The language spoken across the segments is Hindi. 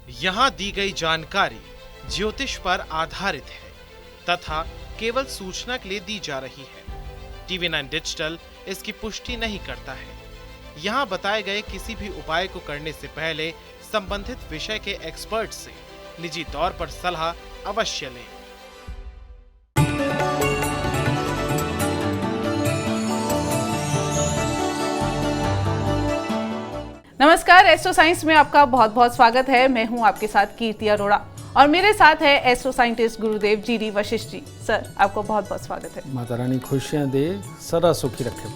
यहाँ दी गई जानकारी ज्योतिष पर आधारित है तथा केवल सूचना के लिए दी जा रही है। TV9 डिजिटल इसकी पुष्टि नहीं करता है। यहाँ बताए गए किसी भी उपाय को करने से पहले संबंधित विषय के एक्सपर्ट से निजी तौर पर सलाह अवश्य लें। नमस्कार, एस्ट्रो साइंस में आपका बहुत बहुत स्वागत है। मैं हूं आपके साथ कीर्ति अरोड़ा और मेरे साथ है एस्ट्रो साइंटिस्ट गुरुदेव जी.डी. वशिष्ठ जी। सर, आपको बहुत बहुत स्वागत है। माता रानी खुशियां दे, सदा सुखी रखे।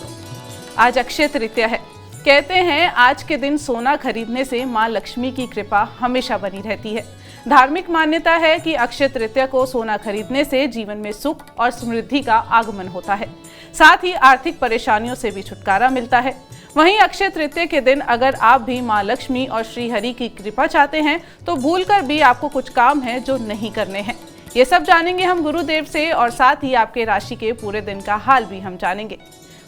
आज अक्षय तृतीया है। कहते हैं आज के दिन सोना खरीदने से माँ लक्ष्मी की कृपा हमेशा बनी रहती है। धार्मिक मान्यता है कि अक्षय तृतीया को सोना खरीदने से जीवन में सुख और समृद्धि का आगमन होता है, साथ ही आर्थिक परेशानियों से भी छुटकारा मिलता है। वहीं अक्षय तृतीया के दिन अगर आप भी माँ लक्ष्मी और श्री हरि की कृपा चाहते हैं तो भूलकर भी आपको कुछ काम है जो नहीं करने हैं। ये सब जानेंगे हम गुरुदेव से और साथ ही आपके राशि के पूरे दिन का हाल भी हम जानेंगे।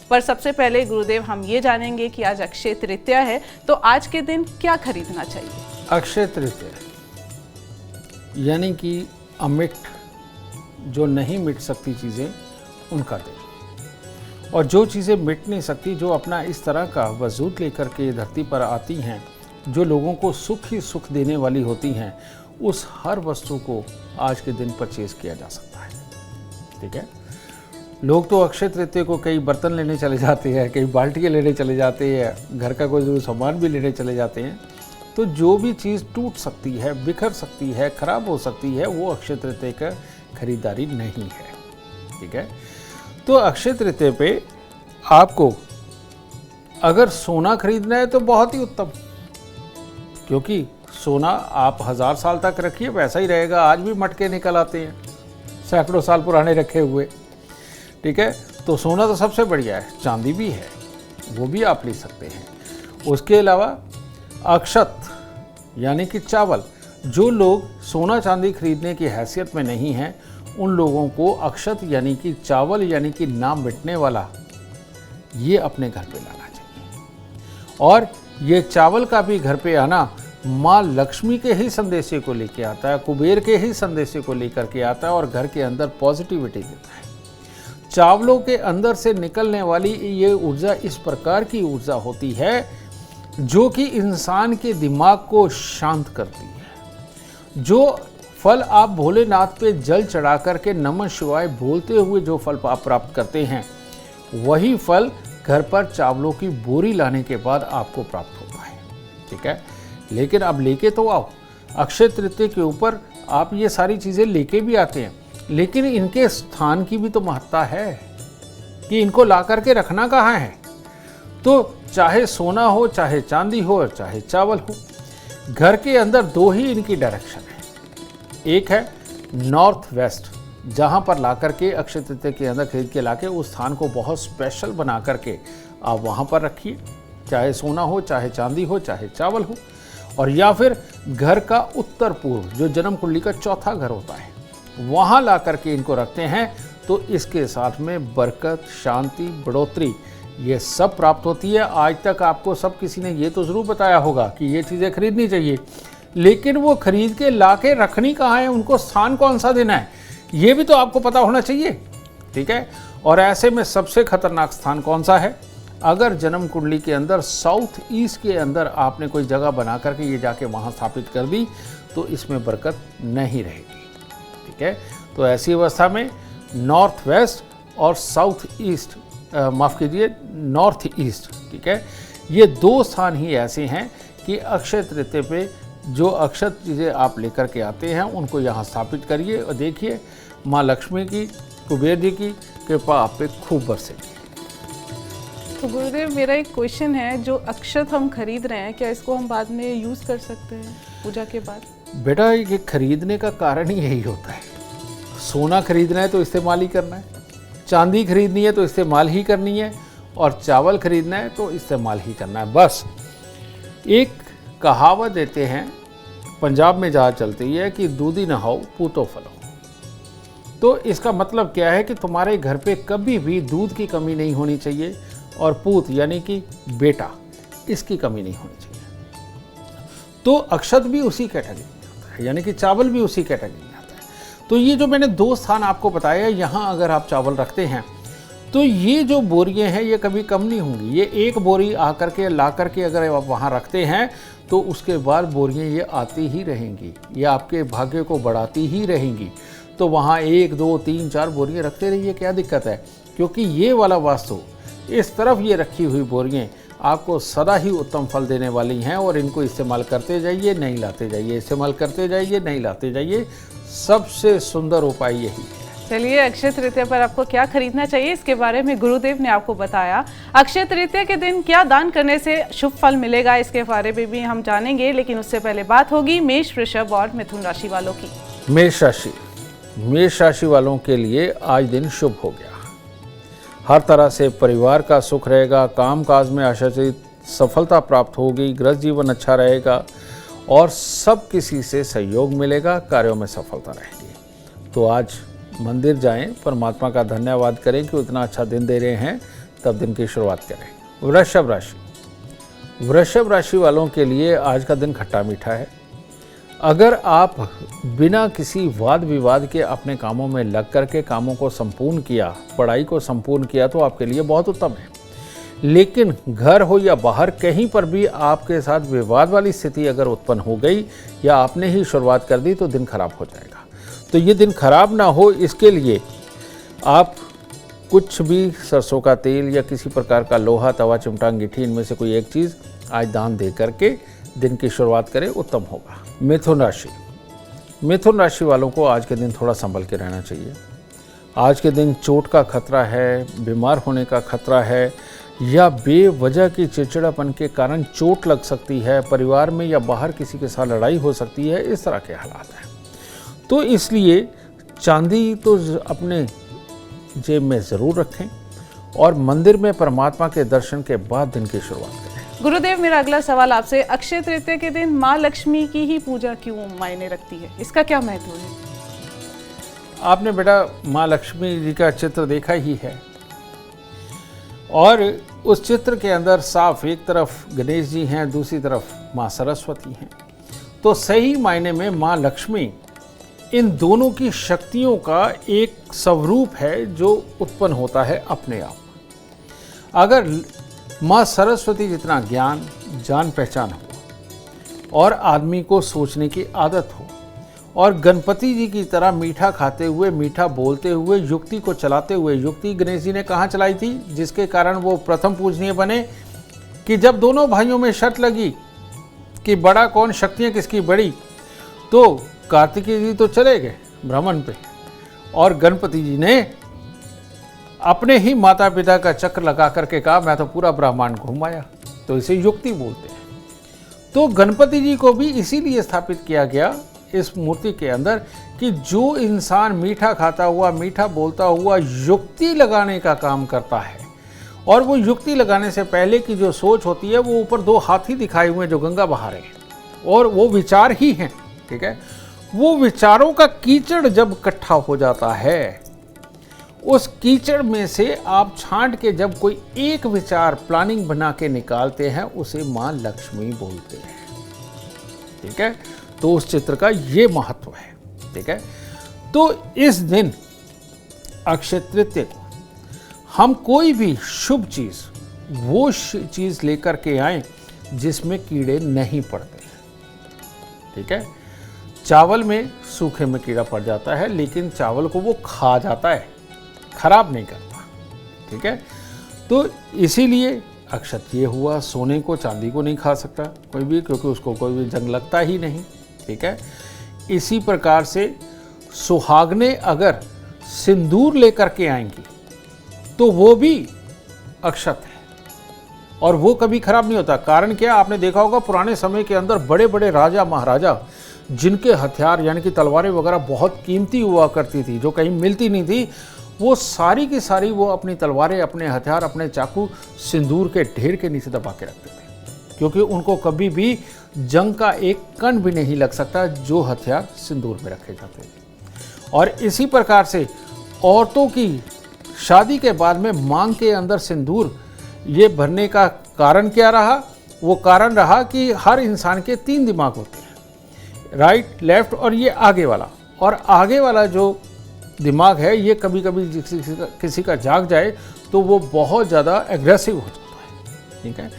पर सबसे पहले गुरुदेव हम ये जानेंगे कि आज अक्षय तृतीया है, तो आज के दिन क्या खरीदना चाहिए? अक्षय तृतीया यानी कि अमिट, जो नहीं मिट सकती चीज़ें, उनका दिन। और जो चीज़ें मिट नहीं सकती, जो अपना इस तरह का वजूद लेकर के धरती पर आती हैं, जो लोगों को सुख ही सुख देने वाली होती हैं, उस हर वस्तु को आज के दिन परचेज किया जा सकता है। ठीक है, लोग तो अक्षय तृतीया को कई बर्तन लेने चले जाते हैं, कई बाल्टियाँ लेने चले जाते हैं, घर का कोई जरूरी सामान भी लेने चले जाते हैं। तो जो भी चीज़ टूट सकती है, बिखर सकती है, खराब हो सकती है, वो अक्षय तृतीया का खरीदारी नहीं है। ठीक है, तो अक्षय तृतीया पे आपको अगर सोना खरीदना है तो बहुत ही उत्तम, क्योंकि सोना आप 1000 साल तक रखिए वैसा ही रहेगा। आज भी मटके निकल आते हैं सैकड़ों साल पुराने रखे हुए। ठीक है, तो सोना तो सबसे बढ़िया है। चांदी भी है, वो भी आप ले सकते हैं। उसके अलावा अक्षत यानी कि चावल, जो लोग सोना चांदी खरीदने की हैसियत में नहीं हैं, उन लोगों को अक्षत यानी कि चावल यानी कि ना मिटने वाला, ये अपने घर पे लाना चाहिए। और ये चावल का भी घर पे आना माँ लक्ष्मी के ही संदेशे को लेके आता है, कुबेर के ही संदेशे को लेकर के आता है और घर के अंदर पॉजिटिविटी देता है। चावलों के अंदर से निकलने वाली ये ऊर्जा इस प्रकार की ऊर्जा होती है जो कि इंसान के दिमाग को शांत करती है। जो फल आप भोलेनाथ पे जल चढ़ा करके नमः शिवाय बोलते हुए जो फल आप प्राप्त करते हैं, वही फल घर पर चावलों की बोरी लाने के बाद आपको प्राप्त होता है। ठीक है, लेकिन अब लेके तो आओ। अक्षय तृतीया के ऊपर आप ये सारी चीज़ें लेके भी आते हैं, लेकिन इनके स्थान की भी तो महत्ता है कि इनको ला करके रखना कहाँ है। तो चाहे सोना हो, चाहे चांदी हो, चाहे चावल हो, घर के अंदर दो ही इनकी डायरेक्शन है। एक है नॉर्थ वेस्ट, जहाँ पर ला करके अक्षय तृतीया के अंदर खरीद के लाके उस स्थान को बहुत स्पेशल बना करके आप वहाँ पर रखिए, चाहे सोना हो, चाहे चांदी हो, चाहे चावल हो। और या फिर घर का उत्तर पूर्व, जो जन्म कुंडली का चौथा घर होता है, वहाँ ला करके इनको रखते हैं, तो इसके साथ में बरकत, शांति, बढ़ोतरी, ये सब प्राप्त होती है। आज तक आपको सब किसी ने ये तो ज़रूर बताया होगा कि ये चीज़ें खरीदनी चाहिए, लेकिन वो खरीद के ला के रखनी कहाँ है, उनको स्थान कौन सा देना है, ये भी तो आपको पता होना चाहिए। ठीक है, और ऐसे में सबसे खतरनाक स्थान कौन सा है? अगर जन्म कुंडली के अंदर साउथ ईस्ट के अंदर आपने कोई जगह बना करके ये जाके वहाँ स्थापित कर दी, तो इसमें बरकत नहीं रहेगी। ठीक है, तो ऐसी अवस्था में नॉर्थ वेस्ट और साउथ ईस्ट, माफ़ कीजिए नॉर्थ ईस्ट, ठीक है, ये दो स्थान ही ऐसे हैं कि अक्षय तृतीया पे जो अक्षत चीज़ें आप लेकर के आते हैं उनको यहाँ स्थापित करिए और देखिए माँ लक्ष्मी की, कुबेर जी की कृपा आप पे खूब बरसेगी। तो गुरुदेव, मेरा एक क्वेश्चन है, जो अक्षत हम खरीद रहे हैं, क्या इसको हम बाद में यूज़ कर सकते हैं पूजा के बाद? बेटा, ये खरीदने का कारण ही यही होता है। सोना खरीदना है तो इस्तेमाल ही करना है, चांदी खरीदनी है तो इस्तेमाल ही करनी है, और चावल खरीदना है तो इस्तेमाल ही करना है। बस एक कहावत देते हैं, पंजाब में जहाँ चलती है कि दूधी नहाओ पूतो फलो। तो इसका मतलब क्या है कि तुम्हारे घर पे कभी भी दूध की कमी नहीं होनी चाहिए और पूत यानी कि बेटा, इसकी कमी नहीं होनी चाहिए। तो अक्षत भी उसी कैटेगरी में आता है, यानी कि चावल भी उसी कैटेगरी में आता है। तो ये जो मैंने 2 स्थान आपको बताया, यहाँ अगर आप चावल रखते हैं तो ये जो बोरियां हैं ये कभी कम नहीं होंगी। ये एक बोरी आकर के ला करके अगर आप वहाँ रखते हैं तो उसके बाद बोरियां ये आती ही रहेंगी, ये आपके भाग्य को बढ़ाती ही रहेंगी। तो वहाँ 1, 2, 3, 4 बोरियां रखते रहिए, क्या दिक्कत है? क्योंकि ये वाला वास्तु, इस तरफ ये रखी हुई बोरियां आपको सदा ही उत्तम फल देने वाली हैं। और इनको इस्तेमाल करते जाइए, नहीं लाते जाइए, इस्तेमाल करते जाइए, नहीं लाते जाइए। सबसे सुंदर उपाय यही है। चलिए, अक्षय तृतीया पर आपको क्या खरीदना चाहिए इसके बारे में गुरुदेव ने आपको बताया। अक्षय तृतीया के दिन क्या दान करने से शुभ फल मिलेगा, इसके बारे में भी हम जानेंगे, लेकिन उससे पहले बात होगी मेष, वृषभ और मिथुन राशि वालों की। मेष राशि वालों के लिए आज दिन शुभ हो गया। हर तरह से परिवार का सुख रहेगा, काम काज में आशातीत सफलता प्राप्त होगी, गृह जीवन अच्छा रहेगा और सब किसी से सहयोग मिलेगा, कार्यों में सफलता रहेगी। तो आज मंदिर जाएं, परमात्मा का धन्यवाद करें कि उतना अच्छा दिन दे रहे हैं, तब दिन की शुरुआत करें। वृषभ राशि वालों के लिए आज का दिन खट्टा मीठा है। अगर आप बिना किसी वाद विवाद के अपने कामों में लग करके कामों को संपूर्ण किया, पढ़ाई को संपूर्ण किया, तो आपके लिए बहुत उत्तम है। लेकिन घर हो या बाहर कहीं पर भी आपके साथ विवाद वाली स्थिति अगर उत्पन्न हो गई या आपने ही शुरुआत कर दी तो दिन खराब हो जाएगा। तो ये दिन खराब ना हो, इसके लिए आप कुछ भी सरसों का तेल या किसी प्रकार का लोहा, तवा, चिमटा, अंगीठी, इनमें से कोई एक चीज़ आज दान दे करके दिन की शुरुआत करें, उत्तम होगा। मिथुन राशि वालों को आज के दिन थोड़ा संभल के रहना चाहिए। आज के दिन चोट का खतरा है, बीमार होने का खतरा है या बेवजह की चिड़चिड़ापन के कारण चोट लग सकती है, परिवार में या बाहर किसी के साथ लड़ाई हो सकती है, इस तरह के हालात हैं। तो इसलिए चांदी तो अपने जेब में ज़रूर रखें और मंदिर में परमात्मा के दर्शन के बाद दिन की शुरुआत करें। गुरुदेव, मेरा अगला सवाल आपसे, अक्षय तृतीया के दिन माँ लक्ष्मी की ही पूजा क्यों मायने रखती है, इसका क्या महत्व है? आपने बेटा माँ लक्ष्मी जी का चित्र देखा ही है और उस चित्र के अंदर साफ एक तरफ गणेश जी हैं, दूसरी तरफ माँ सरस्वती हैं। तो सही मायने में माँ लक्ष्मी इन दोनों की शक्तियों का एक स्वरूप है जो उत्पन्न होता है अपने आप। अगर माँ सरस्वती जितना ज्ञान, जान पहचान हो और आदमी को सोचने की आदत हो और गणपति जी की तरह मीठा खाते हुए, मीठा बोलते हुए, युक्ति को चलाते हुए, युक्ति गणेश जी ने कहाँ चलाई थी, जिसके कारण वो प्रथम पूजनीय बने, कि जब दोनों भाइयों में शर्त लगी कि बड़ा कौन, शक्तियाँ किसकी बड़ी, तो कार्तिकेय जी तो चले गए भ्रमण पे और गणपति जी ने अपने ही माता पिता का चक्र लगा करके कहा मैं तो पूरा ब्रह्मांड घुमाया। तो इसे युक्ति बोलते हैं। तो गणपति जी को भी इसीलिए स्थापित किया गया इस मूर्ति के अंदर कि जो इंसान मीठा खाता हुआ, मीठा बोलता हुआ युक्ति लगाने का काम करता है और वो युक्ति लगाने से पहले की जो सोच होती है, वो ऊपर 2 हाथी दिखाए हुए जो गंगा बहा रहे हैं और वो विचार ही हैं, ठीक है। वो विचारों का कीचड़ जब इकट्ठा हो जाता है, उस कीचड़ में से आप छांट के जब कोई एक विचार प्लानिंग बना के निकालते हैं, उसे माँ लक्ष्मी बोलते हैं, ठीक है। तो उस चित्र का ये महत्व है, ठीक है। तो इस दिन अक्षय तृतीया को हम कोई भी शुभ चीज़, वो चीज़ लेकर के आएं जिसमें कीड़े नहीं पड़ते, ठीक है। चावल में सूखे में कीड़ा पड़ जाता है, लेकिन चावल को वो खा जाता है, खराब नहीं करता, ठीक है। तो इसीलिए अक्षत ये हुआ, सोने को चांदी को नहीं खा सकता कोई भी, क्योंकि उसको कोई भी जंग लगता ही नहीं, ठीक है। इसी प्रकार से सुहागने अगर सिंदूर लेकर के आएंगी तो वो भी अक्षत है और वो कभी खराब नहीं होता। कारण क्या, आपने देखा होगा पुराने समय के अंदर बड़े बड़े राजा महाराजा जिनके हथियार यानी कि तलवारें वगैरह बहुत कीमती हुआ करती थी, जो कहीं मिलती नहीं थी, वो सारी की सारी वो अपनी तलवारें, अपने हथियार, अपने चाकू सिंदूर के ढेर के नीचे दबा के रखते थे, क्योंकि उनको कभी भी जंग का एक कण भी नहीं लग सकता जो हथियार सिंदूर में रखे जाते थे। और इसी प्रकार से औरतों की शादी के बाद में मांग के अंदर सिंदूर ये भरने का कारण क्या रहा वो कारण रहा कि हर इंसान के 3 दिमाग होते हैं, राइट, लेफ्ट और ये आगे वाला। और आगे वाला जो दिमाग है ये कभी कभी किसी का जाग जाए तो वो बहुत ज़्यादा एग्रेसिव हो जाता है, ठीक है।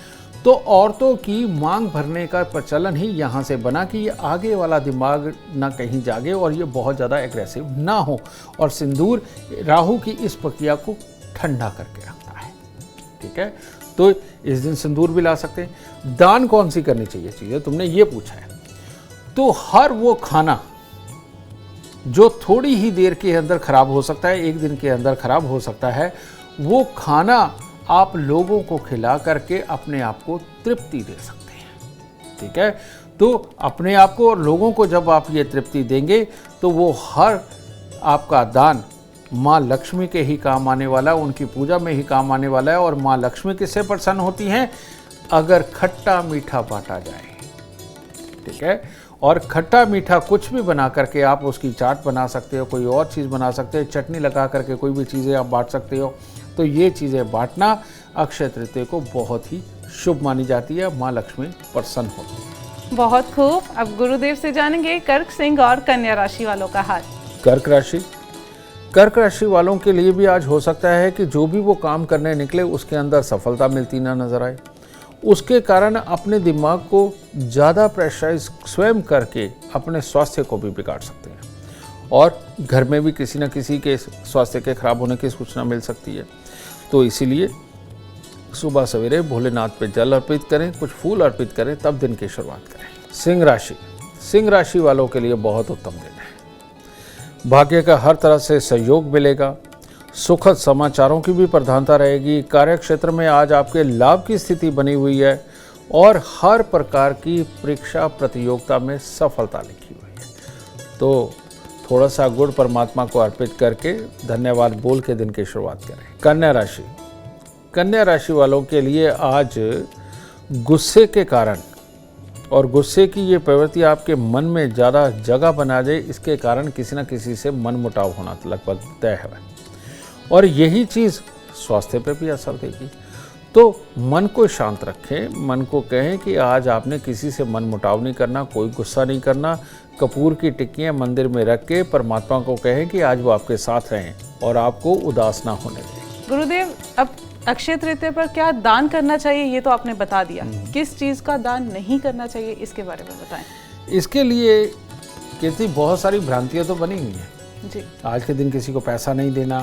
तो औरतों की मांग भरने का प्रचलन ही यहाँ से बना कि ये आगे वाला दिमाग ना कहीं जागे और ये बहुत ज़्यादा एग्रेसिव ना हो। और सिंदूर राहु की इस प्रक्रिया को ठंडा करके रखता है, ठीक है। तो इस दिन सिंदूर भी ला सकते हैं। दान कौन सी करनी चाहिए चीज़ें तुमने ये पूछा है, तो हर वो खाना जो थोड़ी ही देर के अंदर खराब हो सकता है, 1 दिन के अंदर खराब हो सकता है, वो खाना आप लोगों को खिला करके अपने आप को तृप्ति दे सकते हैं, ठीक है। तो अपने आप को और लोगों को जब आप ये तृप्ति देंगे तो वो हर आपका दान माँ लक्ष्मी के ही काम आने वाला है, उनकी पूजा में ही काम आने वाला है। और माँ लक्ष्मी किससे प्रसन्न होती हैं? अगर खट्टा मीठा बांटा जाए, ठीक है। और खट्टा मीठा कुछ भी बना करके आप उसकी चाट बना सकते हो, कोई और चीज़ बना सकते हो, चटनी लगा करके कोई भी चीज़ें आप बांट सकते हो। तो ये चीज़ें बांटना अक्षय तृतीया को बहुत ही शुभ मानी जाती है, माँ लक्ष्मी प्रसन्न होती है। बहुत खूब। अब गुरुदेव से जानेंगे कर्क, सिंह और कन्या राशि वालों का हाल। कर्क राशि वालों के लिए भी आज हो सकता है कि जो भी वो काम करने निकले उसके अंदर सफलता मिलती ना नजर आए। उसके कारण अपने दिमाग को ज़्यादा प्रेशराइज स्वयं करके अपने स्वास्थ्य को भी बिगाड़ सकते हैं और घर में भी किसी न किसी के स्वास्थ्य के खराब होने की सूचना मिल सकती है। तो इसीलिए सुबह सवेरे भोलेनाथ पे जल अर्पित करें, कुछ फूल अर्पित करें, तब दिन की शुरुआत करें। सिंह राशि वालों के लिए बहुत उत्तम दिन है। भाग्य का हर तरह से सहयोग मिलेगा, सुखद समाचारों की भी प्रधानता रहेगी। कार्य क्षेत्र में आज आपके लाभ की स्थिति बनी हुई है और हर प्रकार की परीक्षा प्रतियोगिता में सफलता लिखी हुई है। तो थोड़ा सा गुड़ परमात्मा को अर्पित करके धन्यवाद बोल के दिन की शुरुआत करें। कन्या राशि वालों के लिए आज गुस्से के कारण और गुस्से की ये प्रवृत्ति आपके मन में ज़्यादा जगह बना जाए, इसके कारण किसी न किसी से मन मुटाव होना लगभग तय है और यही चीज़ स्वास्थ्य पर भी असर देगी। तो मन को शांत रखें, मन को कहें कि आज आपने किसी से मन मुटाव नहीं करना, कोई गुस्सा नहीं करना। कपूर की टिक्कियाँ मंदिर में रख के परमात्मा को कहें कि आज वो आपके साथ रहें और आपको उदास ना होने दें। गुरुदेव, अब अक्षय तृतीया पर क्या दान करना चाहिए ये तो आपने बता दिया, किस चीज़ का दान नहीं करना चाहिए इसके बारे में बताएं। इसके लिए कितनी बहुत सारी भ्रांतियाँ तो बनी हुई हैं जी। आज के दिन किसी को पैसा नहीं देना,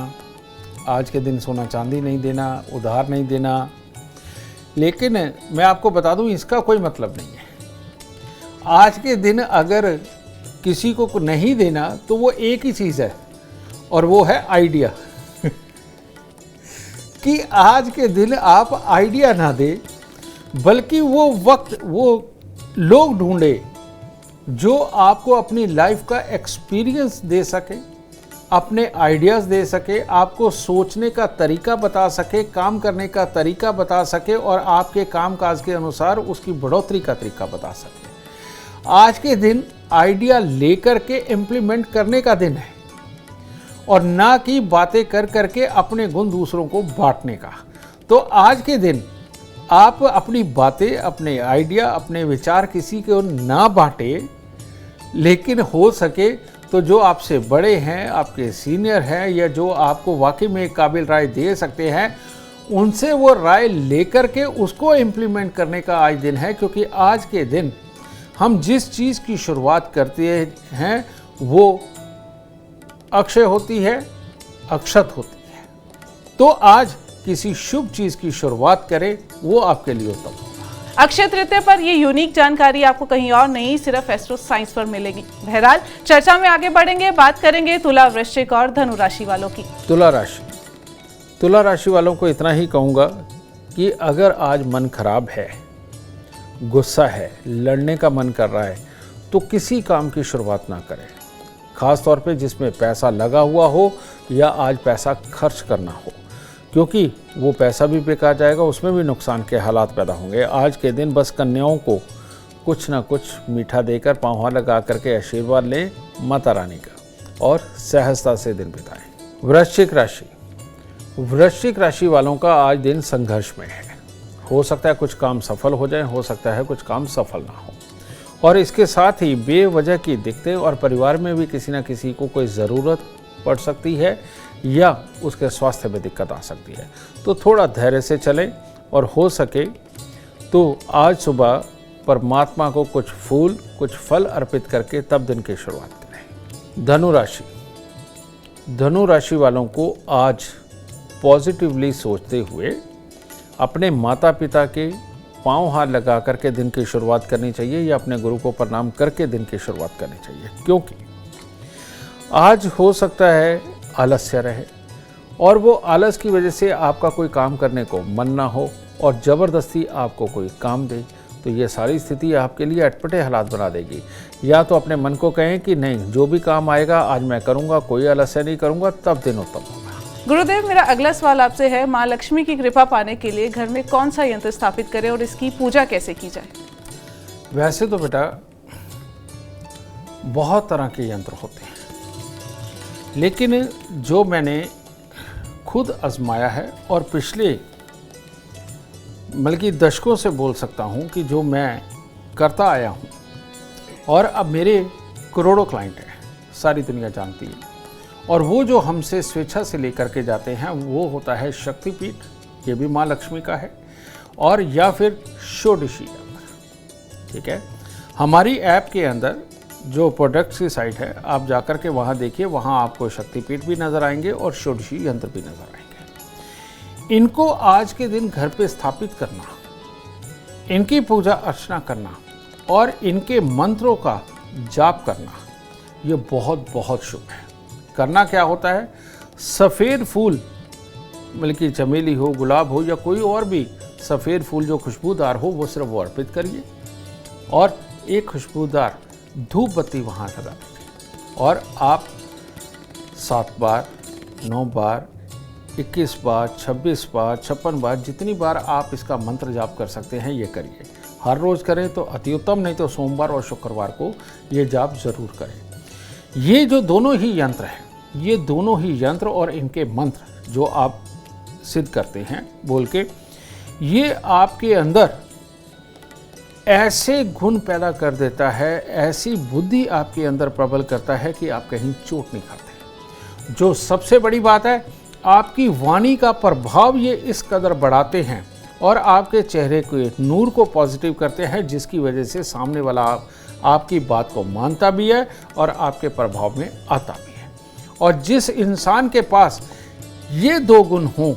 आज के दिन सोना चांदी नहीं देना, उधार नहीं देना। लेकिन मैं आपको बता दूं इसका कोई मतलब नहीं है। आज के दिन अगर किसी को नहीं देना तो वो एक ही चीज़ है और वो है आइडिया कि आज के दिन आप आइडिया ना दे, बल्कि वो वक्त वो लोग ढूंढे जो आपको अपनी लाइफ का एक्सपीरियंस दे सके, अपने आइडियाज़ दे सके, आपको सोचने का तरीका बता सके, काम करने का तरीका बता सके और आपके कामकाज के अनुसार उसकी बढ़ोतरी का तरीका बता सके। आज के दिन आइडिया लेकर के इम्प्लीमेंट करने का दिन है और ना कि बातें कर करके अपने गुण दूसरों को बांटने का। तो आज के दिन आप अपनी बातें, अपने आइडिया, अपने विचार किसी को ना बांटें, लेकिन हो सके तो जो आपसे बड़े हैं, आपके सीनियर हैं या जो आपको वाकई में काबिल राय दे सकते हैं, उनसे वो राय लेकर के उसको इम्प्लीमेंट करने का आज दिन है। क्योंकि आज के दिन हम जिस चीज़ की शुरुआत करते हैं वो अक्षय होती है, अक्षत होती है। तो आज किसी शुभ चीज़ की शुरुआत करें, वो आपके लिए उत्तम होगा। अक्षय तृतीया पर ये यूनिक जानकारी आपको कहीं और नहीं, सिर्फ एस्ट्रो साइंस पर मिलेगी। बहरहाल चर्चा में आगे बढ़ेंगे, बात करेंगे तुला, वृश्चिक और धनु राशि वालों की। तुला राशि वालों को इतना ही कहूँगा कि अगर आज मन खराब है, गुस्सा है, लड़ने का मन कर रहा है, तो किसी काम की शुरुआत ना करें, खास तौर पे जिसमें पैसा लगा हुआ हो या आज पैसा खर्च करना हो, क्योंकि वो पैसा भी बेकार जाएगा, उसमें भी नुकसान के हालात पैदा होंगे। आज के दिन बस कन्याओं को कुछ ना कुछ मीठा देकर पाँव लगा करके आशीर्वाद लें माता रानी का और सहजता से दिन बिताएं। वृश्चिक राशि वालों का आज दिन संघर्ष में है। हो सकता है कुछ काम सफल हो जाए, हो सकता है कुछ काम सफल ना हो। और इसके साथ ही बेवजह की दिक्कतें और परिवार में भी किसी न किसी को कोई ज़रूरत पड़ सकती है या उसके स्वास्थ्य में दिक्कत आ सकती है। तो थोड़ा धैर्य से चलें और हो सके तो आज सुबह परमात्मा को कुछ फूल, कुछ फल अर्पित करके तब दिन की शुरुआत करें। धनु राशि वालों को आज पॉजिटिवली सोचते हुए अपने माता पिता के पांव हाथ लगा करके दिन की शुरुआत करनी चाहिए या अपने गुरु को प्रणाम करके दिन की शुरुआत करनी चाहिए, क्योंकि आज हो सकता है आलस्य रहे और वो आलस की वजह से आपका कोई काम करने को मन ना हो और ज़बरदस्ती आपको कोई काम दे, तो ये सारी स्थिति आपके लिए अटपटे हालात बना देगी। या तो अपने मन को कहें कि नहीं, जो भी काम आएगा आज मैं करूँगा, कोई आलस्य नहीं करूँगा, तब दिन उत्तम होगा। गुरुदेव, मेरा अगला सवाल आपसे है, माँ लक्ष्मी की कृपा पाने के लिए घर में कौन सा यंत्र स्थापित करें और इसकी पूजा कैसे की जाए? वैसे तो बेटा बहुत तरह के यंत्र होते हैं, लेकिन जो मैंने खुद आजमाया है और पिछले बल्कि दशकों से बोल सकता हूं कि जो मैं करता आया हूं और अब मेरे करोड़ों क्लाइंट हैं, सारी दुनिया जानती है, और वो जो हमसे स्वेच्छा से लेकर के जाते हैं वो होता है शक्तिपीठ, ये भी माँ लक्ष्मी का है, और या फिर षोडशी यंत्र। ठीक है, हमारी ऐप के अंदर जो प्रोडक्ट्स की साइट है आप जाकर के वहाँ देखिए, वहाँ आपको शक्तिपीठ भी नज़र आएंगे और षोडशी यंत्र भी नज़र आएंगे। इनको आज के दिन घर पे स्थापित करना, इनकी पूजा अर्चना करना और इनके मंत्रों का जाप करना, ये बहुत बहुत शुभ है। करना क्या होता है, सफ़ेद फूल, बल्कि चमेली हो, गुलाब हो या कोई और भी सफ़ेद फूल जो खुशबूदार हो, वो सिर्फ वो अर्पित करिए और एक खुशबूदार धूप बत्ती वहाँ लगा दीजिए और आप 7 बार, 9 बार, 21 बार, 26 बार, 56 बार, जितनी बार आप इसका मंत्र जाप कर सकते हैं ये करिए। हर रोज़ करें तो अति उत्तम, नहीं तो सोमवार और शुक्रवार को ये जाप ज़रूर करें। ये जो दोनों ही यंत्र हैं, ये दोनों ही यंत्र और इनके मंत्र जो आप सिद्ध करते हैं बोल के, ये आपके अंदर ऐसे गुण पैदा कर देता है, ऐसी बुद्धि आपके अंदर प्रबल करता है कि आप कहीं चोट नहीं खाते। जो सबसे बड़ी बात है, आपकी वाणी का प्रभाव ये इस कदर बढ़ाते हैं और आपके चेहरे के नूर को पॉजिटिव करते हैं, जिसकी वजह से सामने वाला आपकी बात को मानता भी है और आपके प्रभाव में आता भी है। और जिस इंसान के पास ये 2 गुण हों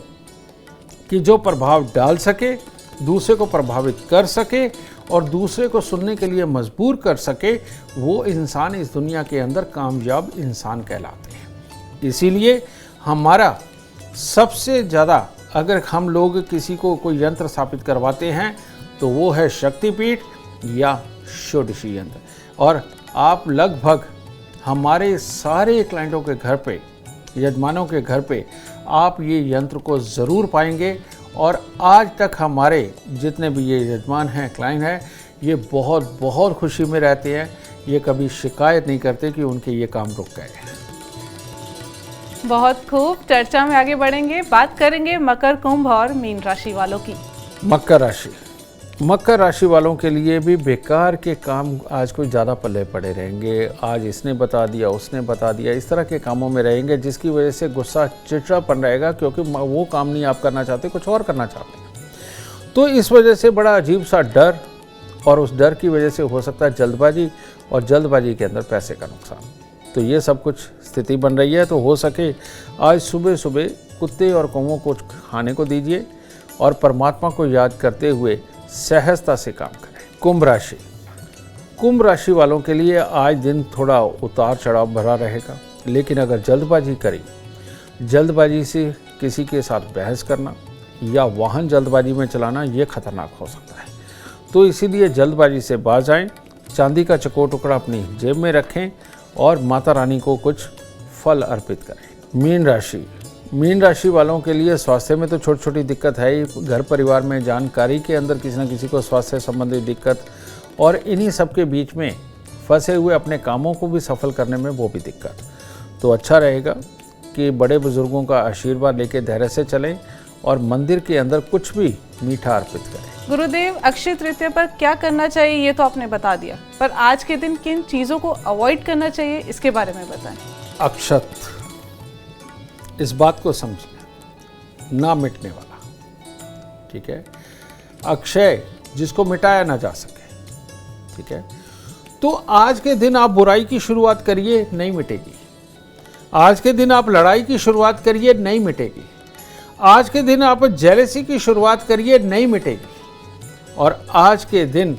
कि जो प्रभाव डाल सके, दूसरे को प्रभावित कर सके और दूसरे को सुनने के लिए मजबूर कर सके, वो इंसान इस दुनिया के अंदर कामयाब इंसान कहलाते हैं। इसीलिए हमारा सबसे ज़्यादा, अगर हम लोग किसी को कोई यंत्र स्थापित करवाते हैं तो वो है शक्तिपीठ या षोडशी यंत्र। और आप लगभग हमारे सारे क्लाइंटों के घर पे, यजमानों के घर पे आप ये यंत्र को ज़रूर पाएंगे। और आज तक हमारे जितने भी ये यजमान हैं, क्लाइंट हैं, ये बहुत बहुत खुशी में रहते हैं। ये कभी शिकायत नहीं करते कि उनके ये काम रुक गए हैं। बहुत खूब, चर्चा में आगे बढ़ेंगे, बात करेंगे मकर, कुंभ और मीन राशि वालों की। मकर राशि वालों के लिए भी बेकार के काम आज कुछ ज़्यादा पल्ले पड़े रहेंगे। आज इसने बता दिया, उसने बता दिया, इस तरह के कामों में रहेंगे, जिसकी वजह से गुस्सा, चिड़चिड़ापन रहेगा, क्योंकि वो काम नहीं आप करना चाहते, कुछ और करना चाहते हैं। तो इस वजह से बड़ा अजीब सा डर, और उस डर की वजह से हो सकता है जल्दबाजी, और जल्दबाजी के अंदर पैसे का नुकसान। तो ये सब कुछ स्थिति बन रही है। तो हो सके आज सुबह सुबह कुत्ते और कौवों को खाने को दीजिए और परमात्मा को याद करते हुए सहजता से काम करें। कुंभ राशि वालों के लिए आज दिन थोड़ा उतार चढ़ाव भरा रहेगा, लेकिन अगर जल्दबाजी करें, जल्दबाजी से किसी के साथ बहस करना या वाहन जल्दबाजी में चलाना, ये खतरनाक हो सकता है। तो इसीलिए जल्दबाजी से बाज आएं, चांदी का चकोर टुकड़ा अपनी जेब में रखें और माता रानी को कुछ फल अर्पित करें। मीन राशि वालों के लिए स्वास्थ्य में तो छोटी छोटी दिक्कत है ही, घर परिवार में जानकारी के अंदर किसी न किसी को स्वास्थ्य संबंधी दिक्कत, और इन्हीं सब के बीच में फंसे हुए अपने कामों को भी सफल करने में वो भी दिक्कत। तो अच्छा रहेगा कि बड़े बुजुर्गों का आशीर्वाद लेके धैर्य से चलें और मंदिर के अंदर कुछ भी मीठा अर्पित करें। गुरुदेव, अक्षय तृतीया पर क्या करना चाहिए ये तो आपने बता दिया, पर आज के दिन किन चीज़ों को अवॉइड करना चाहिए इसके बारे में बताएं। अक्षत, इस बात को समझिए, ना मिटने वाला, ठीक है। अक्षय, जिसको मिटाया ना जा सके, ठीक है। तो आज के दिन आप बुराई की शुरुआत करिए, नहीं मिटेगी। आज के दिन आप लड़ाई की शुरुआत करिए, नहीं मिटेगी। आज के दिन आप जेलसी की शुरुआत करिए, नहीं मिटेगी। और आज के दिन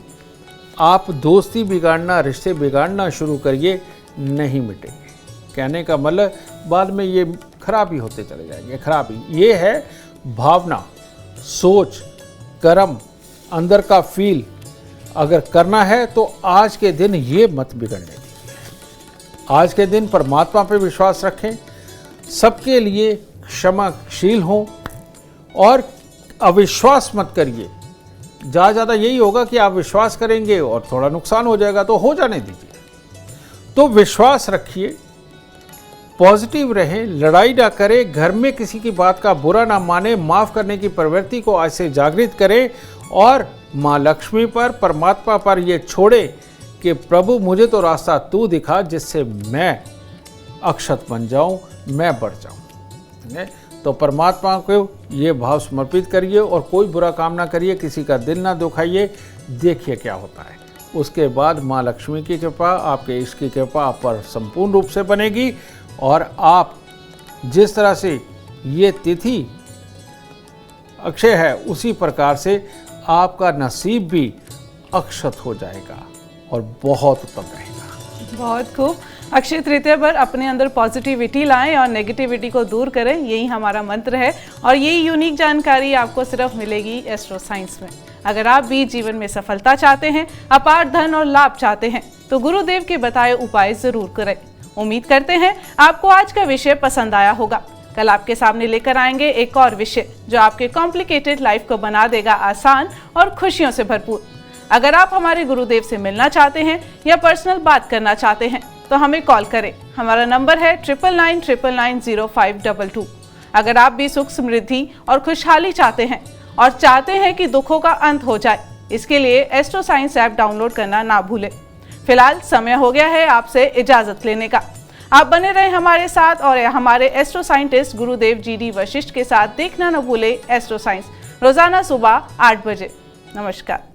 आप दोस्ती बिगाड़ना, रिश्ते बिगाड़ना शुरू करिए, नहीं मिटेंगे। कहने का मतलब बाद में ये खराबी होते चले जाएंगे। खराबी ये है भावना, सोच, कर्म, अंदर का फील अगर करना है तो आज के दिन ये मत बिगड़ने दीजिए। आज के दिन परमात्मा पे विश्वास रखें, सबके लिए क्षमाशील हों और अविश्वास मत करिए। ज़्यादा यही होगा कि आप विश्वास करेंगे और थोड़ा नुकसान हो जाएगा, तो हो जाने दीजिए। तो विश्वास रखिए, पॉजिटिव रहें, लड़ाई ना करें, घर में किसी की बात का बुरा ना माने, माफ़ करने की प्रवृत्ति को आज से जागृत करें और माँ लक्ष्मी पर, परमात्मा पर ये छोड़े कि प्रभु मुझे तो रास्ता तू दिखा जिससे मैं अक्षत बन जाऊं, मैं बढ़ जाऊं। तो परमात्मा को ये भाव समर्पित करिए और कोई बुरा काम ना करिए, किसी का दिल ना दुखाइए, देखिए क्या होता है। उसके बाद माँ लक्ष्मी की कृपा, आपके इष्ट की कृपा आप पर संपूर्ण रूप से बनेगी और आप जिस तरह से ये तिथि अक्षय है उसी प्रकार से आपका नसीब भी अक्षत हो जाएगा और बहुत उत्तम रहेगा। बहुत खूब। अक्षय तृतीया पर अपने अंदर पॉजिटिविटी लाएं और नेगेटिविटी को दूर करें, यही हमारा मंत्र है। और यही यूनिक जानकारी आपको सिर्फ मिलेगी एस्ट्रो साइंस में। अगर आप भी जीवन में सफलता चाहते हैं, अपार धन और लाभ चाहते हैं, तो गुरुदेव के बताए उपाय जरूर करें। उम्मीद करते हैं आपको आज का विषय पसंद आया होगा। कल आपके सामने लेकर आएंगे एक और विषय जो आपके कॉम्प्लिकेटेड लाइफ को बना देगा आसान और खुशियों से भरपूर। अगर आप हमारे गुरुदेव से मिलना चाहते हैं या पर्सनल बात करना चाहते हैं तो हमें कॉल करें। हमारा नंबर है 99990522। अगर आप भी सुख, समृद्धि और खुशहाली चाहते हैं और चाहते हैं कि दुखों का अंत हो जाए, इसके लिए एस्ट्रो साइंस ऐप डाउनलोड करना ना भूलें। फिलहाल समय हो गया है आपसे इजाजत लेने का। आप बने रहें हमारे साथ और हमारे एस्ट्रो साइंटिस्ट गुरुदेव GD वशिष्ठ के साथ देखना न भूलें एस्ट्रो साइंस, रोजाना सुबह 8 बजे। नमस्कार।